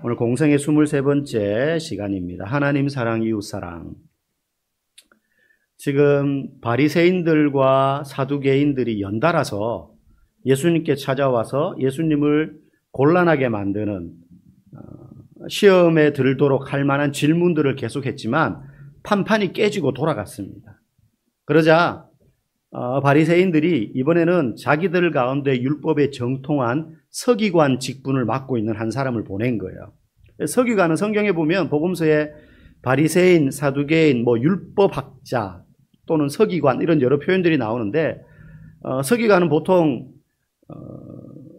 오늘 공생의 23번째 시간입니다. 하나님 사랑, 이웃 사랑. 지금 바리새인들과 사두개인들이 연달아서 예수님께 찾아와서 예수님을 곤란하게 만드는 시험에 들도록 할 만한 질문들을 계속했지만 판판이 깨지고 돌아갔습니다. 그러자 바리새인들이 이번에는 자기들 가운데 율법에 정통한 서기관 직분을 맡고 있는 한 사람을 보낸 거예요. 서기관은 성경에 보면 복음서에 바리새인, 사두개인, 율법학자 또는 서기관 이런 여러 표현들이 나오는데 서기관은 보통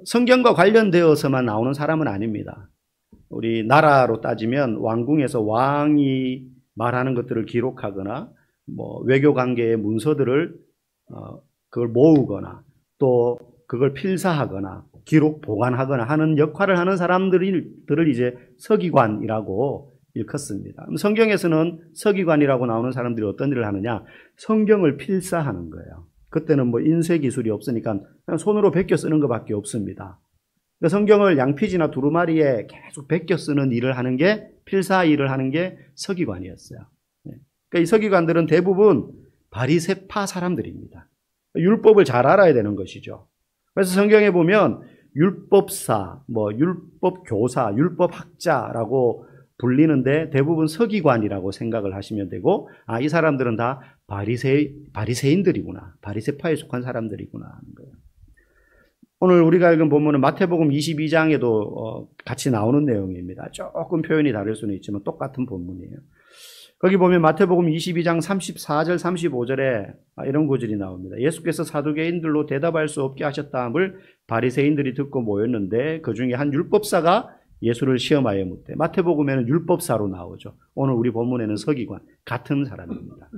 성경과 관련되어서만 나오는 사람은 아닙니다. 우리 나라로 따지면 왕궁에서 왕이 말하는 것들을 기록하거나 외교 관계의 문서들을 그걸 모으거나 또 그걸 필사하거나 기록 보관하거나 하는 역할을 하는 사람들을 이제 서기관이라고 일컫습니다. 성경에서는 서기관이라고 나오는 사람들이 어떤 일을 하느냐? 성경을 필사하는 거예요. 그때는 인쇄 기술이 없으니까 그냥 손으로 베껴 쓰는 것밖에 없습니다. 성경을 양피지나 두루마리에 계속 베껴 쓰는 일을 하는 게 필사 일을 하는 게 서기관이었어요. 그러니까 이 서기관들은 대부분 바리새파 사람들입니다. 율법을 잘 알아야 되는 것이죠. 그래서 성경에 보면 율법사, 율법교사, 율법학자라고 불리는데 대부분 서기관이라고 생각을 하시면 되고, 이 사람들은 다 바리새인들이구나, 바리새파에 속한 사람들이구나 하는 거예요. 오늘 우리가 읽은 본문은 마태복음 22장에도 같이 나오는 내용입니다. 조금 표현이 다를 수는 있지만 똑같은 본문이에요. 거기 보면 마태복음 22장 34절 35절에 이런 구절이 나옵니다. 예수께서 사두개인들로 대답할 수 없게 하셨다함을 바리새인들이 듣고 모였는데 그 중에 한 율법사가 예수를 시험하여 묻되, 마태복음에는 율법사로 나오죠. 오늘 우리 본문에는 서기관, 같은 사람입니다.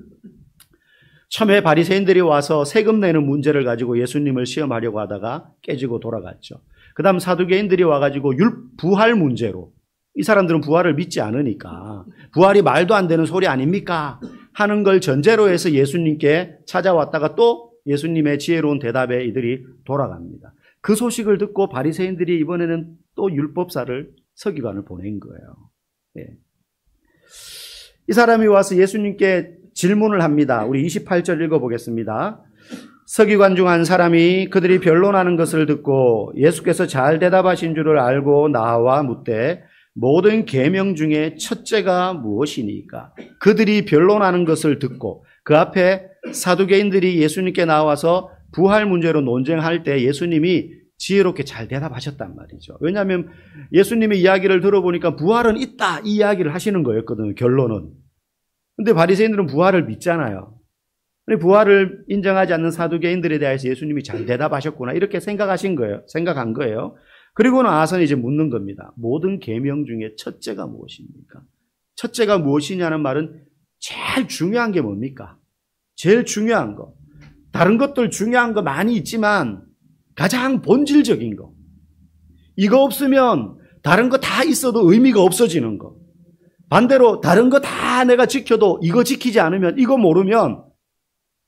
처음에 바리새인들이 와서 세금 내는 문제를 가지고 예수님을 시험하려고 하다가 깨지고 돌아갔죠. 그 다음 사두개인들이 와가지고 부활 문제로, 이 사람들은 부활을 믿지 않으니까 부활이 말도 안 되는 소리 아닙니까? 하는 걸 전제로 해서 예수님께 찾아왔다가 또 예수님의 지혜로운 대답에 이들이 돌아갑니다. 그 소식을 듣고 바리새인들이 이번에는 또 율법사를, 서기관을 보낸 거예요. 예. 이 사람이 와서 예수님께 질문을 합니다. 우리 28절 읽어보겠습니다. 서기관 중 한 사람이 그들이 변론하는 것을 듣고 예수께서 잘 대답하신 줄을 알고 나와 묻되, 모든 계명 중에 첫째가 무엇이니까? 그들이 변론하는 것을 듣고 그 앞에 사두개인들이 예수님께 나와서 부활 문제로 논쟁할 때 예수님이 지혜롭게 잘 대답하셨단 말이죠. 왜냐하면 예수님의 이야기를 들어보니까 부활은 있다, 이 이야기를 하시는 거였거든요, 결론은. 근데 바리새인들은 부활을 믿잖아요. 부활을 인정하지 않는 사두개인들에 대해서 예수님이 잘 대답하셨구나, 이렇게 생각한 거예요. 그리고 나서 이제 묻는 겁니다. 모든 계명 중에 첫째가 무엇입니까? 첫째가 무엇이냐는 말은 제일 중요한 게 뭡니까? 제일 중요한 거. 다른 것들 중요한 거 많이 있지만 가장 본질적인 거. 이거 없으면 다른 거 다 있어도 의미가 없어지는 거. 반대로 다른 거 다 내가 지켜도 이거 지키지 않으면, 이거 모르면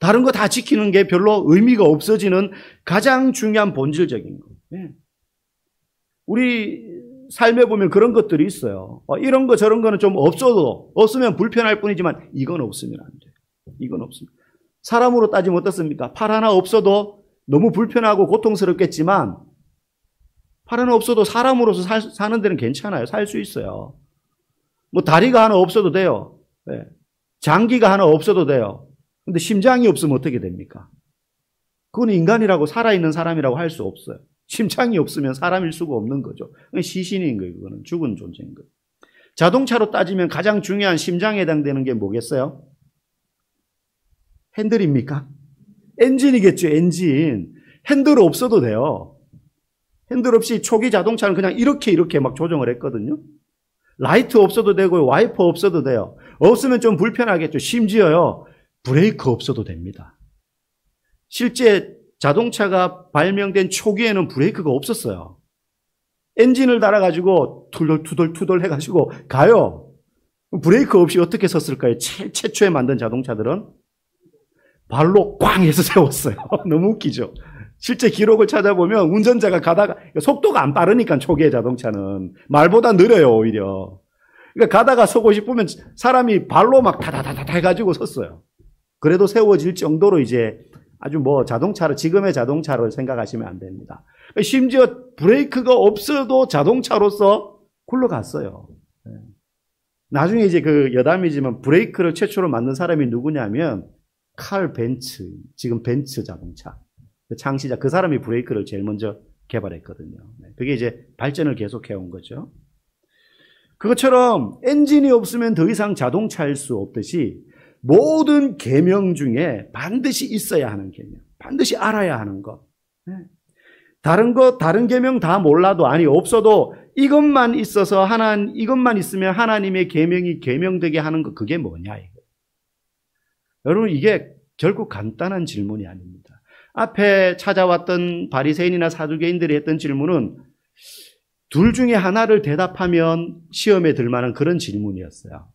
다른 거 다 지키는 게 별로 의미가 없어지는 가장 중요한 본질적인 거. 네. 우리 삶에 보면 그런 것들이 있어요. 이런 거 저런 거는 좀 없으면 불편할 뿐이지만 이건 없으면 안 돼. 이건 없으면. 사람으로 따지면 어떻습니까? 팔 하나 없어도 너무 불편하고 고통스럽겠지만 팔 하나 없어도 사람으로서 사는 데는 괜찮아요. 살 수 있어요. 다리가 하나 없어도 돼요. 네. 장기가 하나 없어도 돼요. 근데 심장이 없으면 어떻게 됩니까? 그건 인간이라고, 살아있는 사람이라고 할 수 없어요. 심장이 없으면 사람일 수가 없는 거죠. 시신인 거예요. 그거는 죽은 존재인 거예요. 자동차로 따지면 가장 중요한 심장에 해당되는 게 뭐겠어요? 핸들입니까? 엔진이겠죠, 엔진. 핸들 없어도 돼요. 핸들 없이 초기 자동차는 그냥 이렇게 막 조정을 했거든요. 라이트 없어도 되고 와이퍼 없어도 돼요. 없으면 좀 불편하겠죠. 심지어요, 브레이크 없어도 됩니다. 실제 자동차가 발명된 초기에는 브레이크가 없었어요. 엔진을 달아가지고 투덜투덜 해가지고 가요. 브레이크 없이 어떻게 섰을까요? 최초에 만든 자동차들은 발로 꽝 해서 세웠어요. 너무 웃기죠. 실제 기록을 찾아보면 운전자가 가다가 속도가 안 빠르니까 초기의 자동차는 말보다 느려요 오히려. 그러니까 가다가 서고 싶으면 사람이 발로 막 다다다다 해가지고 섰어요. 그래도 세워질 정도로 이제 아주 뭐 자동차를 지금의 자동차를 생각하시면 안 됩니다. 심지어 브레이크가 없어도 자동차로서 굴러갔어요. 나중에 이제 그 여담이지만 브레이크를 최초로 만든 사람이 누구냐면 칼 벤츠, 지금 벤츠 자동차 창시자 그 사람이 브레이크를 제일 먼저 개발했거든요. 그게 이제 발전을 계속해온 거죠. 그것처럼 엔진이 없으면 더 이상 자동차일 수 없듯이 모든 계명 중에 반드시 있어야 하는 계명, 반드시 알아야 하는 것. 다른 계명 다 몰라도 아니 없어도 이것만 있어서 이것만 있으면 하나님의 계명이 계명되게 하는 것 그게 뭐냐 이거. 여러분 이게 결국 간단한 질문이 아닙니다. 앞에 찾아왔던 바리새인이나 사두개인들이 했던 질문은 둘 중에 하나를 대답하면 시험에 들 만한 그런 질문이었어요.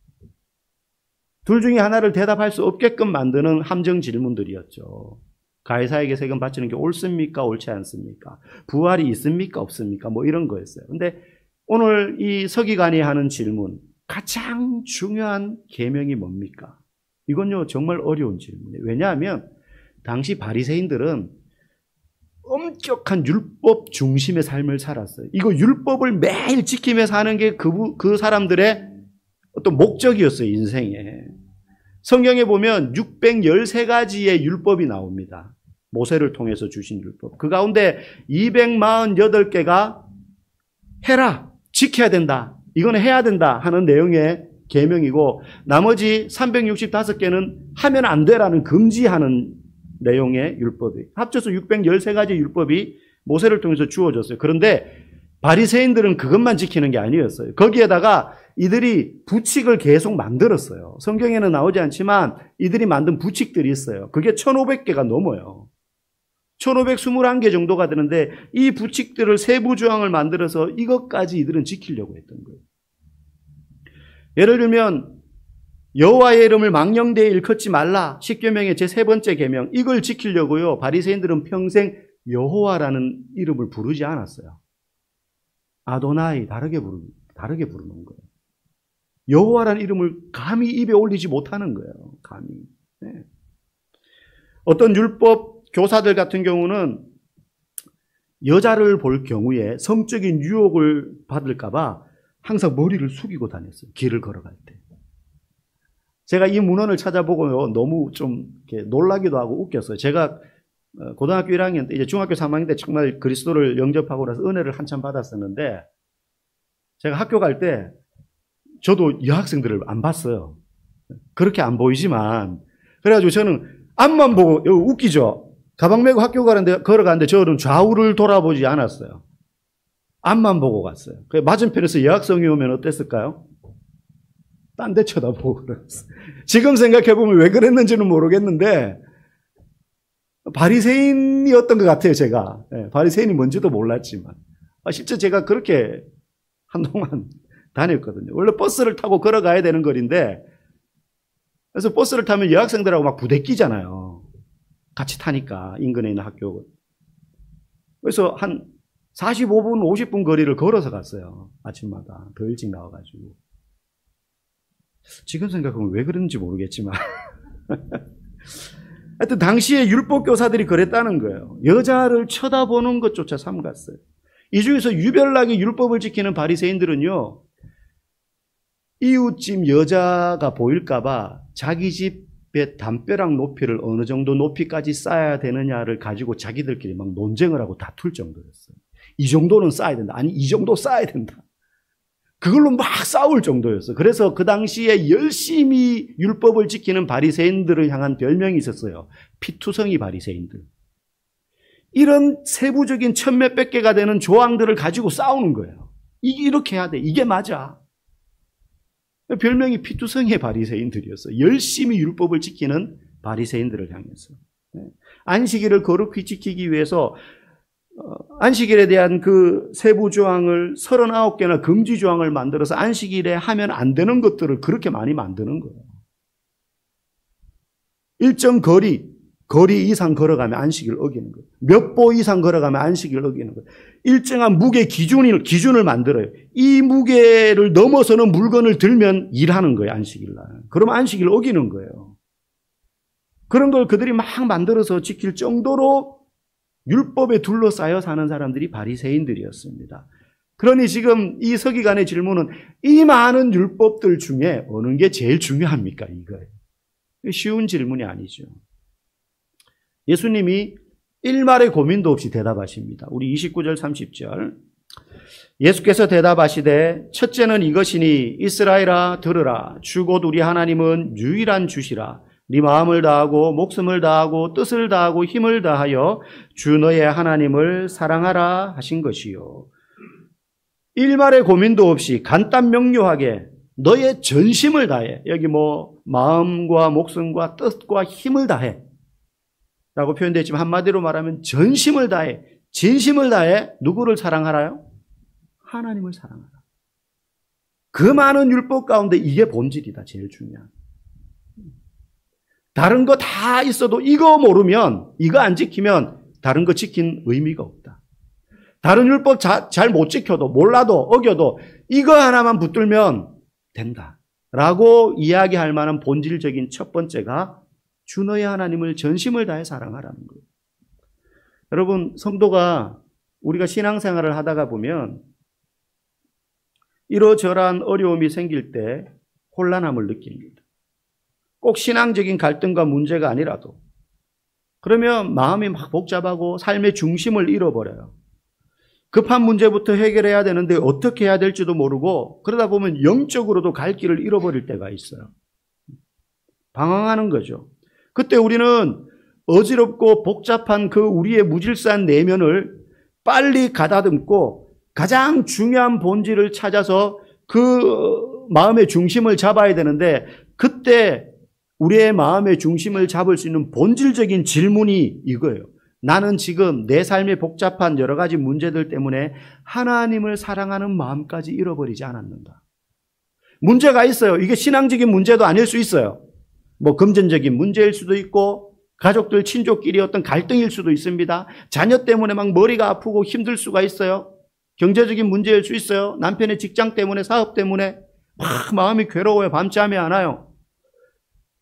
둘 중에 하나를 대답할 수 없게끔 만드는 함정 질문들이었죠. 가이사에게 세금 바치는 게 옳습니까? 옳지 않습니까? 부활이 있습니까? 없습니까? 뭐 이런 거였어요. 근데 오늘 이 서기관이 하는 질문, 가장 중요한 계명이 뭡니까? 이건요 정말 어려운 질문이에요. 왜냐하면 당시 바리새인들은 엄격한 율법 중심의 삶을 살았어요. 이거 율법을 매일 지키며 사는 게 그 사람들의 어떤 목적이었어요, 인생에. 성경에 보면 613가지의 율법이 나옵니다. 모세를 통해서 주신 율법. 그 가운데 248개가 해라, 지켜야 된다, 이건 해야 된다 하는 내용의 계명이고 나머지 365개는 하면 안 되라는 금지하는 내용의 율법이 합쳐서 613가지 율법이 모세를 통해서 주어졌어요. 그런데 바리새인들은 그것만 지키는 게 아니었어요. 거기에다가 이들이 부칙을 계속 만들었어요. 성경에는 나오지 않지만 이들이 만든 부칙들이 있어요. 그게 1500개가 넘어요. 1521개 정도가 되는데 이 부칙들을 세부 조항을 만들어서 이것까지 이들은 지키려고 했던 거예요. 예를 들면 여호와의 이름을 망령되이 일컫지 말라. 십계명의 제3번째 계명. 이걸 지키려고요. 바리새인들은 평생 여호와라는 이름을 부르지 않았어요. 아도나이 다르게 부르는 거예요. 여호와라는 이름을 감히 입에 올리지 못하는 거예요. 감히. 네. 어떤 율법 교사들 같은 경우는 여자를 볼 경우에 성적인 유혹을 받을까 봐 항상 머리를 숙이고 다녔어요. 길을 걸어갈 때. 제가 이 문헌을 찾아보고 너무 좀 이렇게 놀라기도 하고 웃겼어요. 제가 고등학교 1학년 때, 이제 중학교 3학년 때 정말 그리스도를 영접하고 나서 은혜를 한참 받았었는데, 제가 학교 갈 때 저도 여학생들을 안 봤어요. 그렇게 안 보이지만, 그래가지고 저는 앞만 보고, 웃기죠? 가방 메고 학교 걸어가는데 저는 좌우를 돌아보지 않았어요. 앞만 보고 갔어요. 맞은편에서 여학생이 오면 어땠을까요? 딴 데 쳐다보고 그랬어요. 지금 생각해보면 왜 그랬는지는 모르겠는데 바리새인이었던 것 같아요. 제가 바리새인이 뭔지도 몰랐지만 실제 제가 그렇게 한동안 다녔거든요. 원래 버스를 타고 걸어가야 되는 거리인데 그래서 버스를 타면 여학생들하고 막 부대끼잖아요. 같이 타니까 인근에 있는 학교. 그래서 한 45분 50분 거리를 걸어서 갔어요. 아침마다 더 일찍 나와가지고. 지금 생각하면 왜 그런지 모르겠지만 하여튼 당시에 율법 교사들이 그랬다는 거예요. 여자를 쳐다보는 것조차 삼갔어요. 이 중에서 유별나게 율법을 지키는 바리새인들은요, 이웃집 여자가 보일까 봐 자기 집의 담벼락 높이를 어느 정도 높이까지 쌓아야 되느냐를 가지고 자기들끼리 막 논쟁을 하고 다툴 정도였어요. 이 정도는 쌓아야 된다. 아니 이 정도 쌓아야 된다. 그걸로 막 싸울 정도였어요. 그래서 그 당시에 열심히 율법을 지키는 바리새인들을 향한 별명이 있었어요. 피투성이 바리새인들. 이런 세부적인 1000몇백 개가 되는 조항들을 가지고 싸우는 거예요. 이렇게 해야 돼. 이게 맞아. 별명이 피투성이의 바리새인들이었어요. 열심히 율법을 지키는 바리새인들을 향해서. 안식일을 거룩히 지키기 위해서 안식일에 대한 그 세부 조항을 39개나 금지 조항을 만들어서 안식일에 하면 안 되는 것들을 그렇게 많이 만드는 거예요. 일정 거리, 거리 이상 걸어가면 안식일을 어기는 거예요. 몇 보 이상 걸어가면 안식일을 어기는 거예요. 일정한 무게 기준을 만들어요. 이 무게를 넘어서는 물건을 들면 일하는 거예요, 안식일 날. 그러면 안식일을 어기는 거예요. 그런 걸 그들이 막 만들어서 지킬 정도로 율법에 둘러싸여 사는 사람들이 바리새인들이었습니다. 그러니 지금 이 서기관의 질문은 이 많은 율법들 중에 어느 게 제일 중요합니까? 이거예요. 쉬운 질문이 아니죠. 예수님이 일말의 고민도 없이 대답하십니다. 우리 29절 30절. 예수께서 대답하시되 첫째는 이것이니 이스라엘아 들으라. 주 곧 우리 하나님은 유일한 주시라. 네 마음을 다하고 목숨을 다하고 뜻을 다하고 힘을 다하여 주 너의 하나님을 사랑하라 하신 것이요. 일말의 고민도 없이 간단 명료하게 너의 전심을 다해. 여기 마음과 목숨과 뜻과 힘을 다해 라고 표현되어 있지만 한마디로 말하면 전심을 다해, 진심을 다해 누구를 사랑하라요? 하나님을 사랑하라. 그 많은 율법 가운데 이게 본질이다. 제일 중요한. 다른 거 다 있어도 이거 모르면, 이거 안 지키면 다른 거 지킨 의미가 없다. 다른 율법 잘 못 지켜도, 몰라도, 어겨도 이거 하나만 붙들면 된다 라고 이야기할 만한 본질적인 첫 번째가 주 너의 하나님을 전심을 다해 사랑하라는 거예요. 여러분, 성도가 우리가 신앙생활을 하다가 보면 이러저러한 어려움이 생길 때 혼란함을 느낍니다. 꼭 신앙적인 갈등과 문제가 아니라도. 그러면 마음이 막 복잡하고 삶의 중심을 잃어버려요. 급한 문제부터 해결해야 되는데 어떻게 해야 될지도 모르고 그러다 보면 영적으로도 갈 길을 잃어버릴 때가 있어요. 방황하는 거죠. 그때 우리는 어지럽고 복잡한 그 우리의 무질서한 내면을 빨리 가다듬고 가장 중요한 본질을 찾아서 그 마음의 중심을 잡아야 되는데 그때 우리의 마음의 중심을 잡을 수 있는 본질적인 질문이 이거예요. 나는 지금 내 삶의 복잡한 여러 가지 문제들 때문에 하나님을 사랑하는 마음까지 잃어버리지 않았는가? 문제가 있어요. 이게 신앙적인 문제도 아닐 수 있어요. 금전적인 문제일 수도 있고 가족들, 친족끼리 어떤 갈등일 수도 있습니다. 자녀 때문에 막 머리가 아프고 힘들 수가 있어요. 경제적인 문제일 수 있어요. 남편의 직장 때문에, 사업 때문에 막 마음이 괴로워요. 밤잠이 안 와요.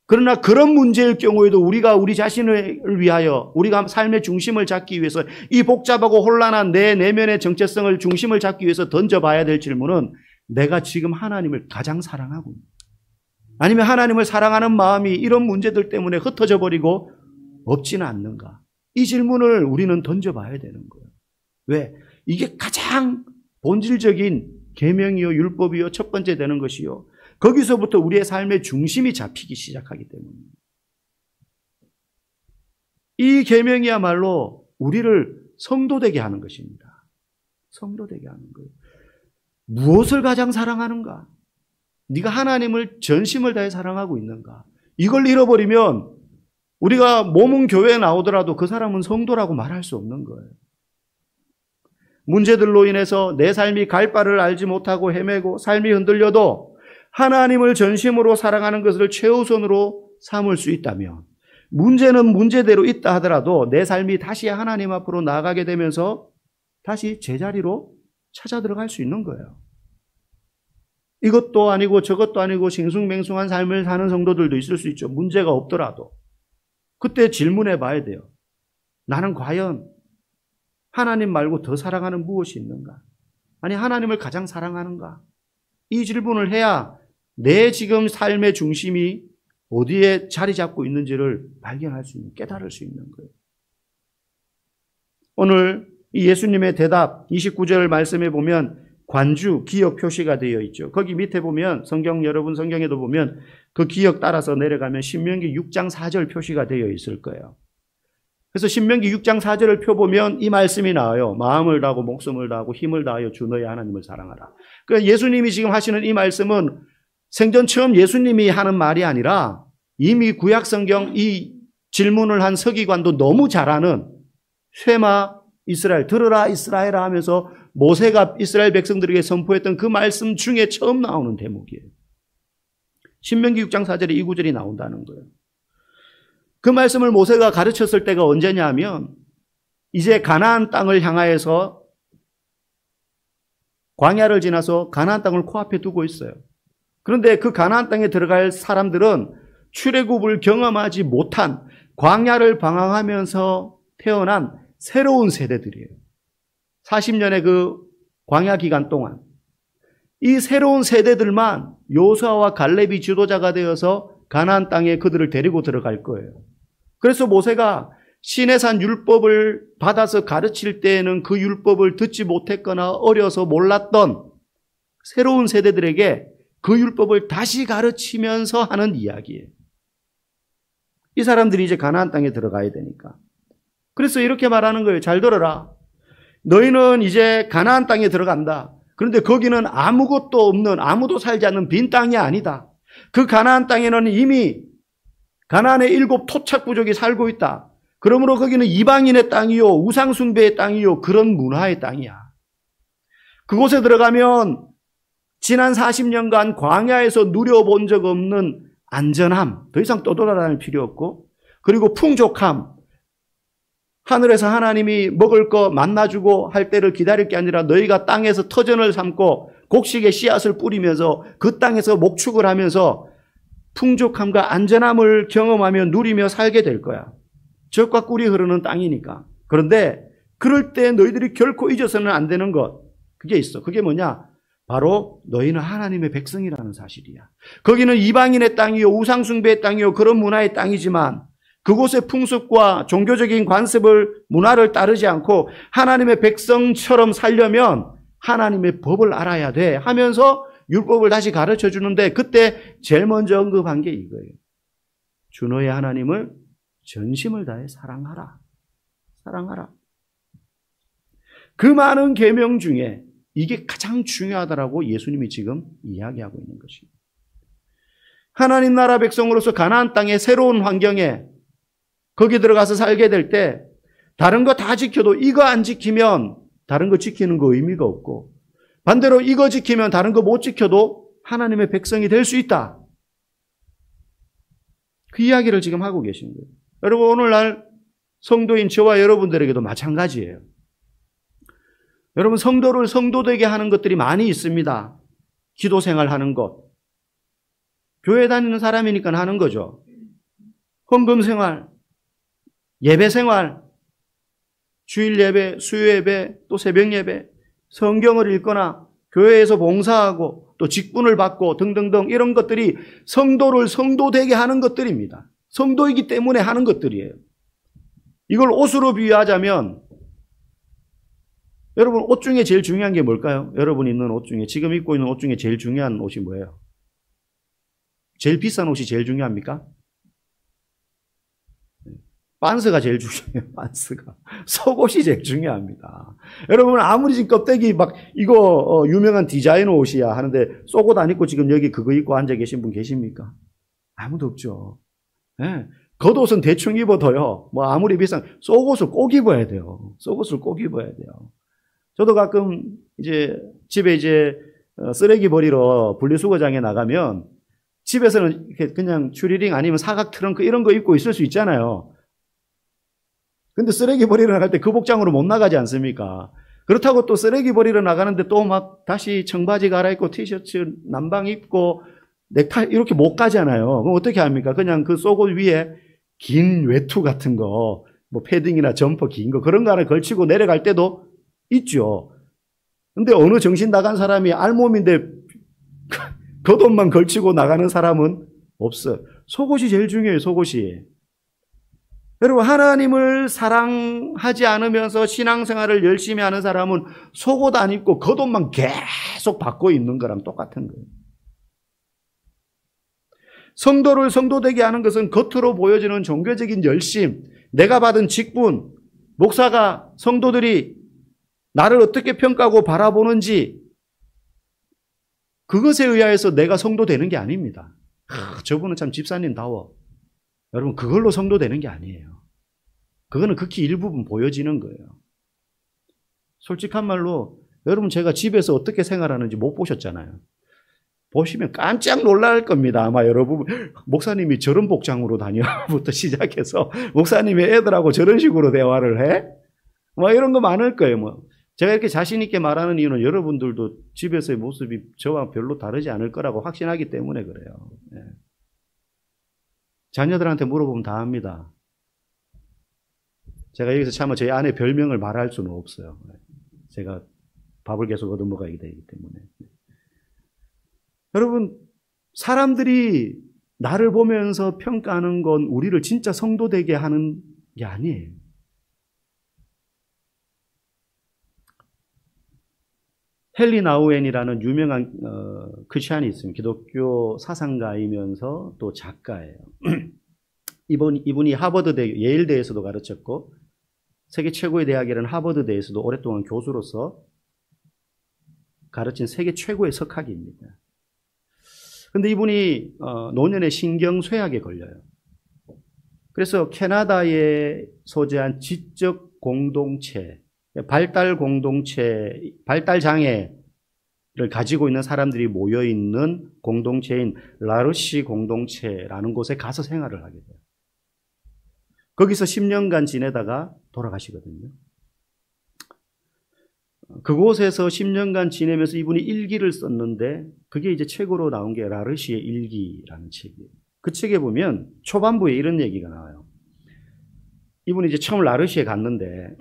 그러나 그런 문제일 경우에도 우리가 우리 자신을 위하여 우리가 삶의 중심을 잡기 위해서 이 복잡하고 혼란한 내 내면의 정체성을 중심을 잡기 위해서 던져봐야 될 질문은 내가 지금 하나님을 가장 사랑하고 아니면 하나님을 사랑하는 마음이 이런 문제들 때문에 흩어져 버리고 없지는 않는가? 이 질문을 우리는 던져봐야 되는 거예요. 왜? 이게 가장 본질적인 계명이요 율법이요 첫 번째 되는 것이요. 거기서부터 우리의 삶의 중심이 잡히기 시작하기 때문입니다. 이 계명이야말로 우리를 성도되게 하는 것입니다. 성도되게 하는 거예요. 무엇을 가장 사랑하는가? 네가 하나님을 전심을 다해 사랑하고 있는가? 이걸 잃어버리면 우리가 몸은 교회에 나오더라도 그 사람은 성도라고 말할 수 없는 거예요. 문제들로 인해서 내 삶이 갈 바를 알지 못하고 헤매고 삶이 흔들려도 하나님을 전심으로 사랑하는 것을 최우선으로 삼을 수 있다면 문제는 문제대로 있다 하더라도 내 삶이 다시 하나님 앞으로 나아가게 되면서 다시 제자리로 찾아 들어갈 수 있는 거예요. 이것도 아니고 저것도 아니고 싱숭맹숭한 삶을 사는 성도들도 있을 수 있죠. 문제가 없더라도. 그때 질문해 봐야 돼요. 나는 과연 하나님 말고 더 사랑하는 무엇이 있는가? 아니 하나님을 가장 사랑하는가? 이 질문을 해야 내 지금 삶의 중심이 어디에 자리 잡고 있는지를 발견할 수 있는, 깨달을 수 있는 거예요. 오늘 이 예수님의 대답 29절 말씀에 보면 관주, 기역 표시가 되어 있죠. 거기 밑에 보면 여러분 성경에도 보면 그 기역 따라서 내려가면 신명기 6장 4절 표시가 되어 있을 거예요. 그래서 신명기 6장 4절을 펴보면 이 말씀이 나와요. 마음을 다하고 목숨을 다하고 힘을 다하여 주 너의 하나님을 사랑하라. 그러니까 예수님이 지금 하시는 이 말씀은 생전 처음 예수님이 하는 말이 아니라 이미 구약 성경 이 질문을 한 서기관도 너무 잘 아는 쉐마 이스라엘, 들으라 이스라엘아 하면서 모세가 이스라엘 백성들에게 선포했던 그 말씀 중에 처음 나오는 대목이에요. 신명기 6장 4절에 이 구절이 나온다는 거예요. 그 말씀을 모세가 가르쳤을 때가 언제냐 하면 이제 가나안 땅을 향하여서 광야를 지나서 가나안 땅을 코앞에 두고 있어요. 그런데 그 가나안 땅에 들어갈 사람들은 출애굽을 경험하지 못한 광야를 방황하면서 태어난 새로운 세대들이에요. 40년의 그 광야 기간 동안 이 새로운 세대들만 여호수아와 갈렙이 지도자가 되어서 가나안 땅에 그들을 데리고 들어갈 거예요. 그래서 모세가 시내산 율법을 받아서 가르칠 때에는 그 율법을 듣지 못했거나 어려서 몰랐던 새로운 세대들에게 그 율법을 다시 가르치면서 하는 이야기예요. 이 사람들이 이제 가나안 땅에 들어가야 되니까. 그래서 이렇게 말하는 거예요. 잘 들어라. 너희는 이제 가나안 땅에 들어간다. 그런데 거기는 아무것도 없는, 아무도 살지 않는 빈 땅이 아니다. 그 가나안 땅에는 이미 가나안의 7 토착 부족이 살고 있다. 그러므로 거기는 이방인의 땅이요, 우상숭배의 땅이요, 그런 문화의 땅이야. 그곳에 들어가면 지난 40년간 광야에서 누려본 적 없는 안전함, 더 이상 떠돌아다닐 필요 없고, 그리고 풍족함, 하늘에서 하나님이 먹을 거 만나주고 할 때를 기다릴 게 아니라 너희가 땅에서 터전을 삼고 곡식의 씨앗을 뿌리면서 그 땅에서 목축을 하면서 풍족함과 안전함을 경험하며 누리며 살게 될 거야. 젖과 꿀이 흐르는 땅이니까. 그런데 그럴 때 너희들이 결코 잊어서는 안 되는 것, 그게 있어. 그게 뭐냐? 바로 너희는 하나님의 백성이라는 사실이야. 거기는 이방인의 땅이요, 우상숭배의 땅이요, 그런 문화의 땅이지만 그곳의 풍습과 종교적인 관습을, 문화를 따르지 않고 하나님의 백성처럼 살려면 하나님의 법을 알아야 돼 하면서 율법을 다시 가르쳐 주는데, 그때 제일 먼저 언급한 게 이거예요. 주 너의 하나님을 전심을 다해 사랑하라. 사랑하라. 그 많은 계명 중에 이게 가장 중요하다라고 예수님이 지금 이야기하고 있는 것입니다. 하나님 나라 백성으로서 가나안 땅의 새로운 환경에 거기 들어가서 살게 될 때 다른 거 다 지켜도 이거 안 지키면 다른 거 지키는 거 의미가 없고, 반대로 이거 지키면 다른 거 못 지켜도 하나님의 백성이 될 수 있다. 그 이야기를 지금 하고 계신 거예요. 여러분, 오늘날 성도인 저와 여러분들에게도 마찬가지예요. 여러분, 성도를 성도되게 하는 것들이 많이 있습니다. 기도 생활하는 것, 교회 다니는 사람이니까 하는 거죠. 헌금 생활, 예배 생활, 주일 예배, 수요 예배, 또 새벽 예배, 성경을 읽거나 교회에서 봉사하고 또 직분을 받고 등등등, 이런 것들이 성도를 성도되게 하는 것들입니다. 성도이기 때문에 하는 것들이에요. 이걸 옷으로 비유하자면, 여러분, 옷 중에 제일 중요한 게 뭘까요? 여러분 입는 옷 중에, 지금 입고 있는 옷 중에 제일 중요한 옷이 뭐예요? 제일 비싼 옷이 제일 중요합니까? 반스가 제일 중요해요. 반스가. 속옷이 제일 중요합니다. 여러분, 아무리 지금 껍데기 막 이거 유명한 디자이너 옷이야 하는데 속옷 안 입고 지금 여기 그거 입고 앉아 계신 분 계십니까? 아무도 없죠. 네. 겉옷은 대충 입어도요, 뭐 아무리 비싼 속옷을 꼭 입어야 돼요. 속옷을 꼭 입어야 돼요. 저도 가끔 이제 집에 이제 쓰레기 버리러 분리수거장에 나가면 집에서는 그냥 추리링 아니면 사각 트렁크 이런 거 입고 있을 수 있잖아요. 근데 쓰레기 버리러 나갈 때 그 복장으로 못 나가지 않습니까? 그렇다고 또 쓰레기 버리러 나가는데 또 막 다시 청바지 갈아입고 티셔츠 남방 입고 넥타이 이렇게 못 가잖아요. 그럼 어떻게 합니까? 그냥 그 속옷 위에 긴 외투 같은 거, 뭐 패딩이나 점퍼 긴 거 그런 거 하나 걸치고 내려갈 때도 있죠. 근데 어느 정신 나간 사람이 알몸인데 겉옷만 걸치고 나가는 사람은 없어요. 속옷이 제일 중요해요. 속옷이. 여러분, 하나님을 사랑하지 않으면서 신앙생활을 열심히 하는 사람은 속옷 안 입고 겉옷만 계속 받고 있는 거랑 똑같은 거예요. 성도를 성도되게 하는 것은 겉으로 보여지는 종교적인 열심, 내가 받은 직분, 목사가 성도들이 나를 어떻게 평가하고 바라보는지, 그것에 의하여서 내가 성도되는 게 아닙니다. 저분은 참 집사님다워. 여러분, 그걸로 성도되는 게 아니에요. 그거는 극히 일부분 보여지는 거예요. 솔직한 말로 여러분, 제가 집에서 어떻게 생활하는지 못 보셨잖아요. 보시면 깜짝 놀랄 겁니다. 아마 여러분, 목사님이 저런 복장으로 다녀부터 시작해서 목사님의 애들하고 저런 식으로 대화를 해? 뭐 이런 거 많을 거예요. 뭐 제가 이렇게 자신 있게 말하는 이유는 여러분들도 집에서의 모습이 저와 별로 다르지 않을 거라고 확신하기 때문에 그래요. 네. 자녀들한테 물어보면 다 합니다. 제가 여기서 차마 저희 아내 별명을 말할 수는 없어요. 제가 밥을 계속 얻어먹어야 되기 때문에. 여러분, 사람들이 나를 보면서 평가하는 건 우리를 진짜 성도 되게 하는 게 아니에요. 헨리 나우엔이라는 유명한 크리스찬이 있습니다. 기독교 사상가이면서 또 작가예요. 이분이 하버드대, 예일대에서도 가르쳤고 세계 최고의 대학이라는 하버드대에서도 오랫동안 교수로서 가르친 세계 최고의 석학입니다. 그런데 이분이 노년에 신경쇠약에 걸려요. 그래서 캐나다에 소재한 지적 공동체, 발달 공동체, 발달 장애를 가지고 있는 사람들이 모여 있는 공동체인 라르시 공동체라는 곳에 가서 생활을 하게 돼요. 거기서 10년간 지내다가 돌아가시거든요. 그곳에서 10년간 지내면서 이분이 일기를 썼는데 그게 이제 책으로 나온 게 라르시의 일기라는 책이에요. 그 책에 보면 초반부에 이런 얘기가 나와요. 이분이 이제 처음 라르시에 갔는데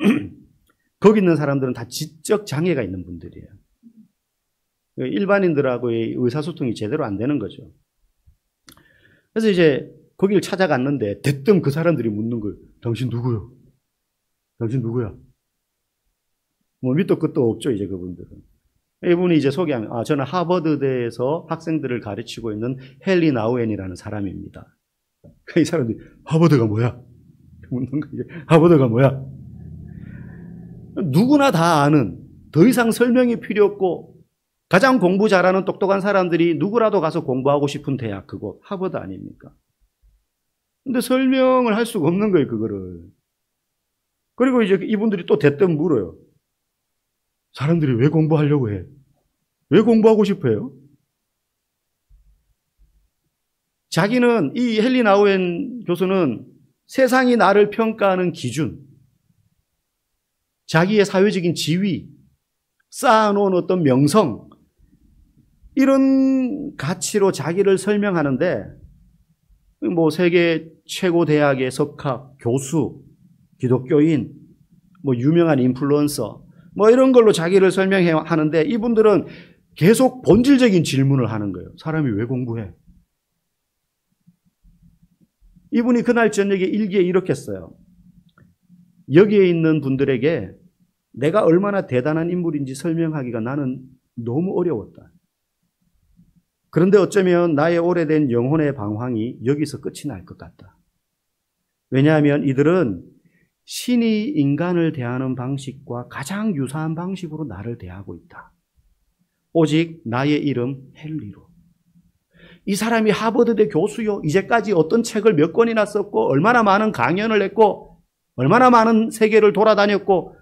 거기 있는 사람들은 다 지적 장애가 있는 분들이에요. 일반인들하고의 의사소통이 제대로 안 되는 거죠. 그래서 이제 거기를 찾아갔는데 대뜸 그 사람들이 묻는 거예요. 당신 누구요? 당신 누구야? 뭐 밑도 끝도 없죠, 이제 그분들은. 이분이 이제 소개하면, 저는 하버드대에서 학생들을 가르치고 있는 헨리 나우엔이라는 사람입니다. 이 사람들이, 하버드가 뭐야? 묻는 거죠. 하버드가 뭐야? 누구나 다 아는, 더 이상 설명이 필요 없고, 가장 공부 잘하는 똑똑한 사람들이 누구라도 가서 공부하고 싶은 대학, 그곳, 하버드 아닙니까? 근데 설명을 할 수가 없는 거예요, 그거를. 그리고 이제 이분들이 또 대뜸 물어요. 사람들이 왜 공부하려고 해? 왜 공부하고 싶어 해요? 자기는, 이 헨리 나우엔 교수는 세상이 나를 평가하는 기준, 자기의 사회적인 지위, 쌓아놓은 어떤 명성, 이런 가치로 자기를 설명하는데, 뭐 세계 최고 대학의 석학, 교수, 기독교인, 뭐 유명한 인플루언서, 뭐 이런 걸로 자기를 설명해 하는데 이분들은 계속 본질적인 질문을 하는 거예요. 사람이 왜 공부해? 이분이 그날 저녁에 일기에 이렇게 써요. 여기에 있는 분들에게 내가 얼마나 대단한 인물인지 설명하기가 나는 너무 어려웠다. 그런데 어쩌면 나의 오래된 영혼의 방황이 여기서 끝이 날 것 같다. 왜냐하면 이들은 신이 인간을 대하는 방식과 가장 유사한 방식으로 나를 대하고 있다. 오직 나의 이름 헨리로. 이 사람이 하버드대 교수요. 이제까지 어떤 책을 몇 권이나 썼고 얼마나 많은 강연을 했고 얼마나 많은 세계를 돌아다녔고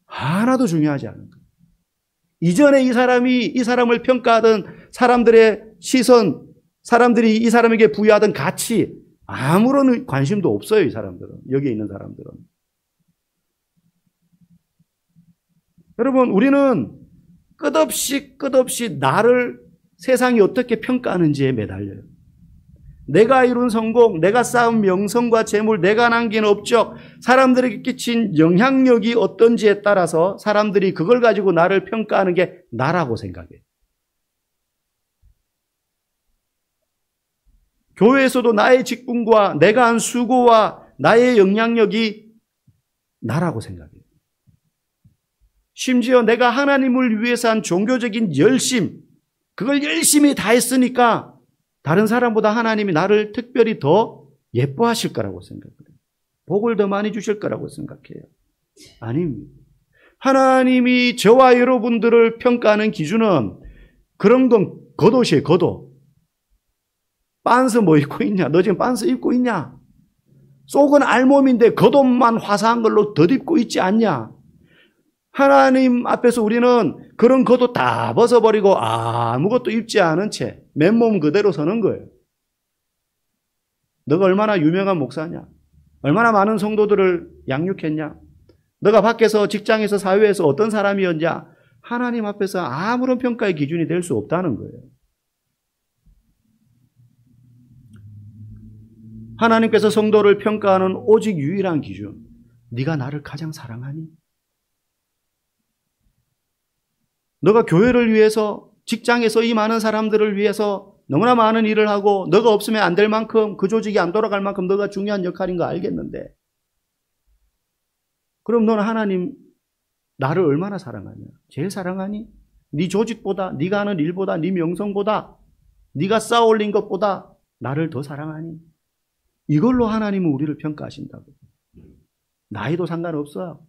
하나도 중요하지 않은 거예요. 이전에 이 사람을 평가하던 사람들의 시선, 사람들이 이 사람에게 부여하던 가치 아무런 관심도 없어요. 이 사람들은. 여기에 있는 사람들은. 여러분, 우리는 끝없이 나를 세상이 어떻게 평가하는지에 매달려요. 내가 이룬 성공, 내가 쌓은 명성과 재물, 내가 남긴 업적, 사람들에게 끼친 영향력이 어떤지에 따라서 사람들이 그걸 가지고 나를 평가하는 게 나라고 생각해요. 교회에서도 나의 직분과 내가 한 수고와 나의 영향력이 나라고 생각해요. 심지어 내가 하나님을 위해서 한 종교적인 열심, 그걸 열심히 다 했으니까 다른 사람보다 하나님이 나를 특별히 더 예뻐하실 거라고 생각해요. 복을 더 많이 주실 거라고 생각해요. 아닙니다. 하나님이 저와 여러분들을 평가하는 기준은 그런 건 겉옷이에요, 겉옷. 빤스 뭐 입고 있냐? 너 지금 빤스 입고 있냐? 속은 알몸인데 겉옷만 화사한 걸로 덧입고 있지 않냐? 하나님 앞에서 우리는 그런 겉옷 다 벗어버리고 아무것도 입지 않은 채 맨몸 그대로 서는 거예요. 너가 얼마나 유명한 목사냐? 얼마나 많은 성도들을 양육했냐? 너가 밖에서 직장에서 사회에서 어떤 사람이었냐? 하나님 앞에서 아무런 평가의 기준이 될 수 없다는 거예요. 하나님께서 성도를 평가하는 오직 유일한 기준, 네가 나를 가장 사랑하니? 너가 교회를 위해서, 직장에서 이 많은 사람들을 위해서 너무나 많은 일을 하고 너가 없으면 안 될 만큼, 그 조직이 안 돌아갈 만큼 너가 중요한 역할인 거 알겠는데, 그럼 너는 하나님 나를 얼마나 사랑하냐? 제일 사랑하니? 네 조직보다, 네가 하는 일보다, 네 명성보다, 네가 쌓아 올린 것보다 나를 더 사랑하니? 이걸로 하나님은 우리를 평가하신다고. 나이도 상관없어요.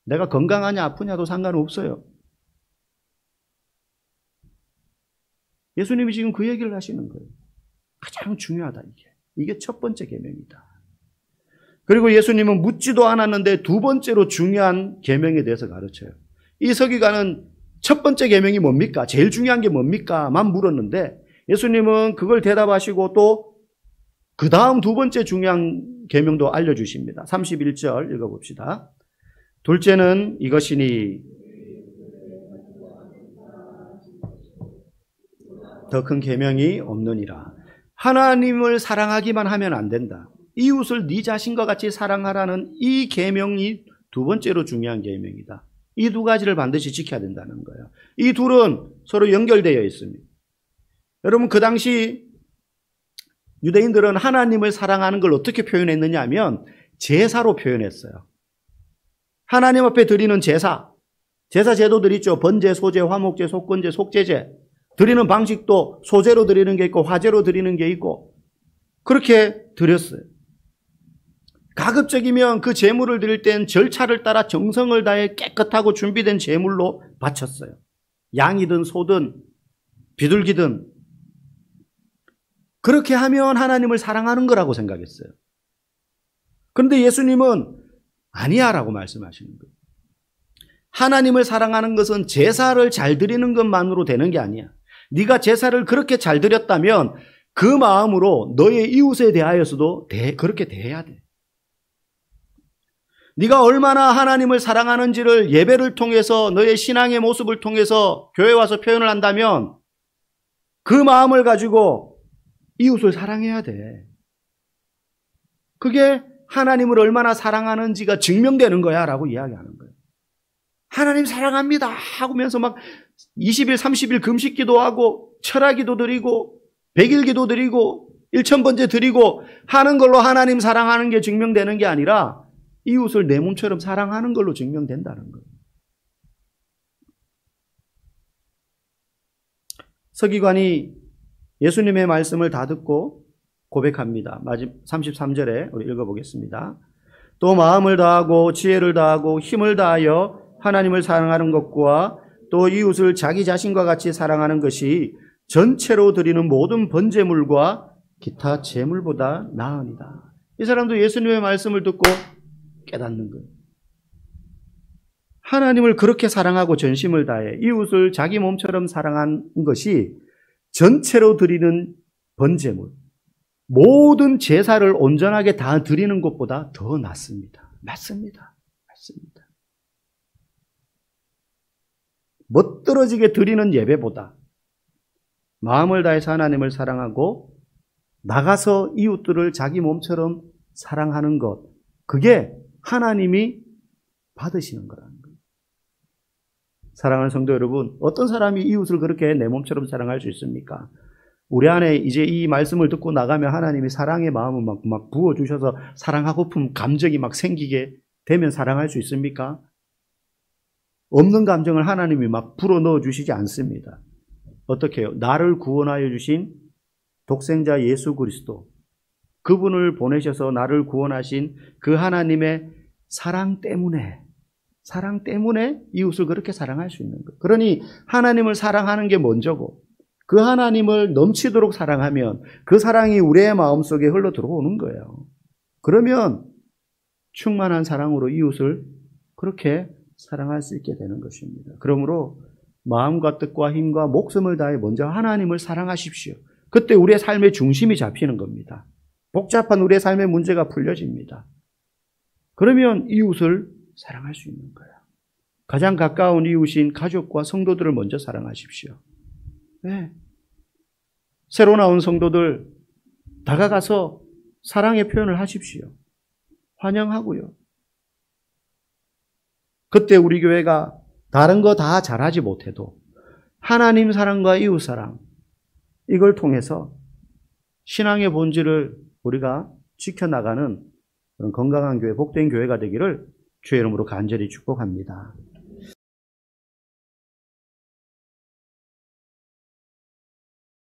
내가 건강하냐 아프냐도 상관없어요. 예수님이 지금 그 얘기를 하시는 거예요. 가장 중요하다 이게. 이게 첫 번째 계명이다. 그리고 예수님은 묻지도 않았는데 두 번째로 중요한 계명에 대해서 가르쳐요. 이 서기관은 첫 번째 계명이 뭡니까? 제일 중요한 게 뭡니까? 만 물었는데 예수님은 그걸 대답하시고 또 그 다음 두 번째 중요한 계명도 알려주십니다. 31절 읽어봅시다. 둘째는 이것이니 더 큰 계명이 없느니라. 하나님을 사랑하기만 하면 안 된다. 이웃을 네 자신과 같이 사랑하라는 이 계명이 두 번째로 중요한 계명이다. 이 두 가지를 반드시 지켜야 된다는 거예요. 이 둘은 서로 연결되어 있습니다. 여러분, 그 당시 유대인들은 하나님을 사랑하는 걸 어떻게 표현했느냐 하면 제사로 표현했어요. 하나님 앞에 드리는 제사 제도들 있죠. 번제, 소제, 화목제, 속건제, 속제제. 드리는 방식도 소제로 드리는 게 있고 화제로 드리는 게 있고 그렇게 드렸어요. 가급적이면 그 제물을 드릴 땐 절차를 따라 정성을 다해 깨끗하고 준비된 제물로 바쳤어요. 양이든 소든 비둘기든 그렇게 하면 하나님을 사랑하는 거라고 생각했어요. 그런데 예수님은 아니야 라고 말씀하시는 거예요. 하나님을 사랑하는 것은 제사를 잘 드리는 것만으로 되는 게 아니야. 네가 제사를 그렇게 잘 드렸다면 그 마음으로 너의 이웃에 대하여서도 그렇게 대해야 돼. 네가 얼마나 하나님을 사랑하는지를 예배를 통해서 너의 신앙의 모습을 통해서 교회에 와서 표현을 한다면 그 마음을 가지고 이웃을 사랑해야 돼. 그게 하나님을 얼마나 사랑하는지가 증명되는 거야 라고 이야기하는 거예요. 하나님 사랑합니다 하면서 막 20일 30일 금식 기도하고 철야기도 드리고 100일 기도 드리고 1000번째 드리고 하는 걸로 하나님 사랑하는 게 증명되는 게 아니라 이웃을 내 몸처럼 사랑하는 걸로 증명된다는 거예요. 서기관이 예수님의 말씀을 다 듣고 고백합니다. 33절에 우리 읽어보겠습니다. 또 마음을 다하고 지혜를 다하고 힘을 다하여 하나님을 사랑하는 것과 또 이웃을 자기 자신과 같이 사랑하는 것이 전체로 드리는 모든 번제물과 기타 제물보다 나으니라. 이 사람도 예수님의 말씀을 듣고 깨닫는 거예요. 하나님을 그렇게 사랑하고 전심을 다해 이웃을 자기 몸처럼 사랑한 것이 전체로 드리는 번제물, 모든 제사를 온전하게 다 드리는 것보다 더 낫습니다. 맞습니다. 멋들어지게 드리는 예배보다 마음을 다해서 하나님을 사랑하고 나가서 이웃들을 자기 몸처럼 사랑하는 것, 그게 하나님이 받으시는 거라는 거예요. 사랑하는 성도 여러분, 어떤 사람이 이웃을 그렇게 내 몸처럼 사랑할 수 있습니까? 우리 안에 이제 이 말씀을 듣고 나가면 하나님이 사랑의 마음을 막 부어주셔서 사랑하고픈 감정이 막 생기게 되면 사랑할 수 있습니까? 없는 감정을 하나님이 막 불어넣어 주시지 않습니다. 어떻게 해요? 나를 구원하여 주신 독생자 예수 그리스도, 그분을 보내셔서 나를 구원하신 그 하나님의 사랑 때문에 이웃을 그렇게 사랑할 수 있는 거예요. 그러니 하나님을 사랑하는 게 먼저고 그 하나님을 넘치도록 사랑하면 그 사랑이 우리의 마음속에 흘러 들어오는 거예요. 그러면 충만한 사랑으로 이웃을 그렇게 사랑할 수 있게 되는 것입니다. 그러므로 마음과 뜻과 힘과 목숨을 다해 먼저 하나님을 사랑하십시오. 그때 우리의 삶의 중심이 잡히는 겁니다. 복잡한 우리의 삶의 문제가 풀려집니다. 그러면 이웃을 사랑할 수 있는 거예요. 가장 가까운 이웃인 가족과 성도들을 먼저 사랑하십시오. 네. 새로 나온 성도들 다가가서 사랑의 표현을 하십시오. 환영하고요. 그때 우리 교회가 다른 거 다 잘하지 못해도 하나님 사랑과 이웃 사랑 이걸 통해서 신앙의 본질을 우리가 지켜나가는 그런 건강한 교회, 복된 교회가 되기를 주의 이름으로 간절히 축복합니다.